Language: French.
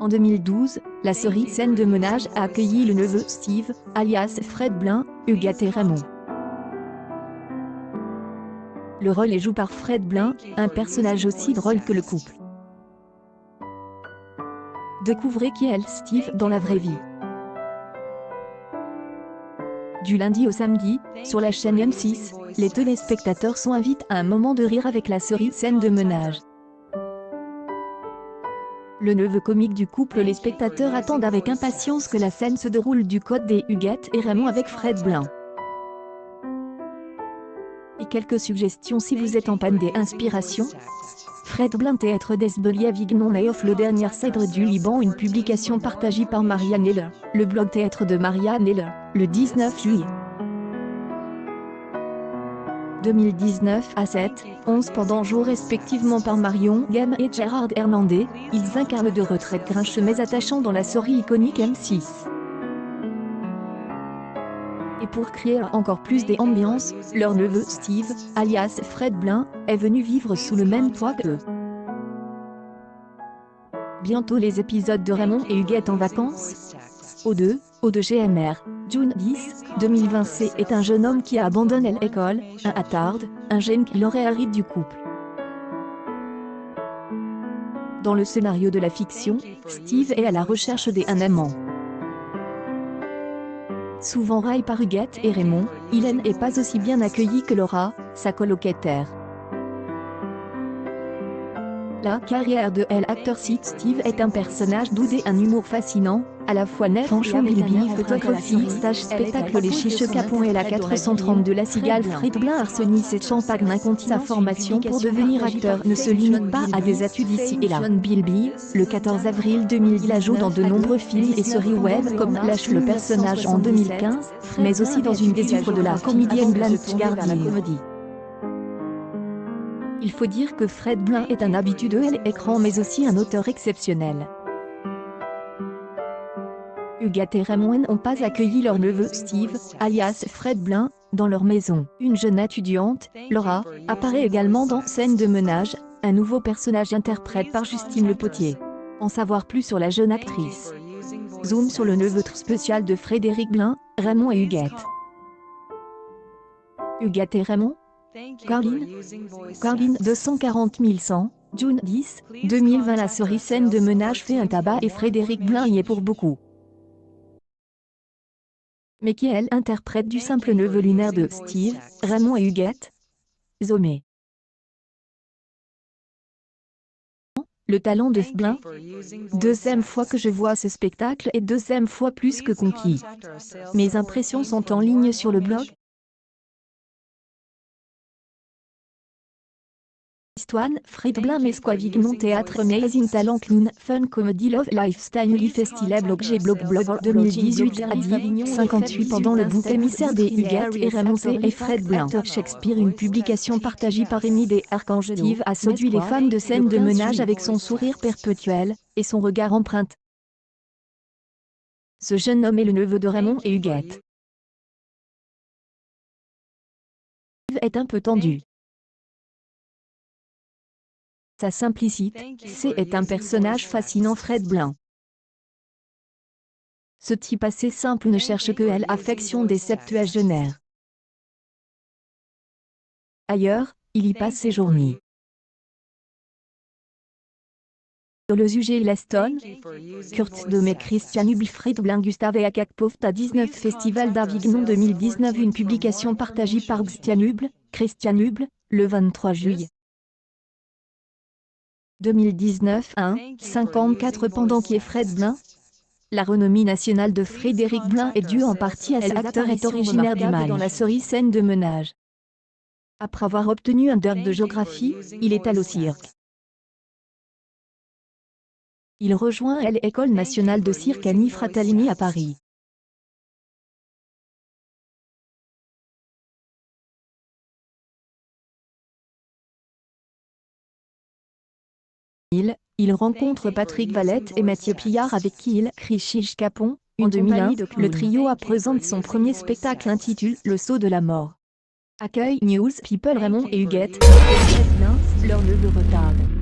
En 2012, la série Scène de ménage a accueilli le neveu Steve, alias Fred Blin, Huguette et Raymond. Le rôle est joué par Fred Blin, un personnage aussi drôle que le couple. Découvrez qui est Steve dans la vraie vie. Du lundi au samedi, sur la chaîne M6, les téléspectateurs sont invités à un moment de rire avec la série Scène de ménage. Le neveu comique du couple, les spectateurs attendent avec impatience que la scène se déroule du côté des Huguette et Raymond avec Fred Blin. Et quelques suggestions si vous êtes en panne d'inspiration. Fred Blin Théâtre d'Esbeli Avignon Layoff le dernier cèdre du Liban, une publication partagée par Marianne Heller, le blog Théâtre de Marianne Heller, le 19 juillet 2019 à 7, 11 pendant jour respectivement par Marion Game et Gérard Hernandez, ils incarnent de retraite grincheux mais attachants dans la série iconique M6. Et pour créer encore plus d'ambiance, leur neveu Steve, alias Fred Blin, est venu vivre sous le même toit qu'eux. Bientôt les épisodes de Raymond et Huguette en vacances. O2 GMR, June 10, 2020. C est un jeune homme qui abandonne l'école, un attard, un jeune qui l'aurait hérité du couple. Dans le scénario de la fiction, Steve est à la recherche d'un amant. Souvent raillé par Huguette et Raymond, il n'est pas aussi bien accueilli que Laura, sa colocataire. La carrière de l'acteur Steve est un personnage doux et un humour fascinant, à la fois net et bilby, photographie, stage spectacle les chiches capons et la 430 de la cigale. Fred Blin Arsenis et Champagne compte sa formation pour devenir acteur ne se limite pas à des études ici et là. Bilby, le 14 avril 2000 il a joué dans de nombreux films et séries web comme Lâche le personnage en 2015, mais aussi dans une des œuvres de la comédienne Blanche Gardin. Il faut dire que Fred Blin est un habitué de l'écran mais aussi un auteur exceptionnel. Huguette et Raymond n'ont pas accueilli leur neveu Steve, alias Fred Blin, dans leur maison. Une jeune étudiante, Laura, apparaît également dans Scène de ménage, un nouveau personnage interprété par Justine Le Potier. En savoir plus sur la jeune actrice. Zoom sur le neveu spécial de Frédéric Blin, Raymond et Huguette. Huguette et Raymond. Caroline 240 100, June 10, 2020. La série Scène de ménage fait un tabac et Frédéric Blin y est pour beaucoup. Mais qui elle interprète du simple neveu lunaire de Steve, Raymond et Huguette? Zomé. Le talent de Blin. Deuxième fois que je vois ce spectacle et deuxième fois plus que conquis. Mes impressions sont en ligne sur le blog. Histoire, Fred Blin Mesquavignon Théâtre Amazing Talent Clown Fun Comedy Love Lifestyle Festival Blog 2018 à 58 pendant le bouc émissaire des Huguette et Raymond et Fred Blin Shakespeare, une publication partagée par Rémi des Archanges. Steve a séduit les fans de Scène de ménage avec son sourire perpétuel et son regard empreinte. Ce jeune homme est le neveu de Raymond et Huguette. Steve est un peu tendu. Sa simplicité, est un personnage fascinant. Fred Blin. Ce type assez simple ne cherche que l'affection des septuagénaires. Ailleurs, il y passe ses journées. Le sujet Leston, Kurt Domé, Christian Hubl, Fred Blin, Gustave et Akakpoft à 19 Festival d'Avignon 2019, une publication partagée par Christian Hubl, le 23 juillet 2019 54 pendant qui est Fred Blin. La renommée nationale de Frédéric Blin est due en partie à l'acteur est originaire du Mali dans la série Scène de ménage. Après avoir obtenu un DEC de géographie, il est allé au cirque. Il rejoint l'École nationale de cirque Annie Fratellini à Paris. Il rencontre Patrick Valette et Mathieu Pillard avec qui il crée Chiche Capon. En 2001, le trio présente son premier spectacle intitulé Le saut de la mort. Accueil News People Raymond et Huguette, leur neveu retarde.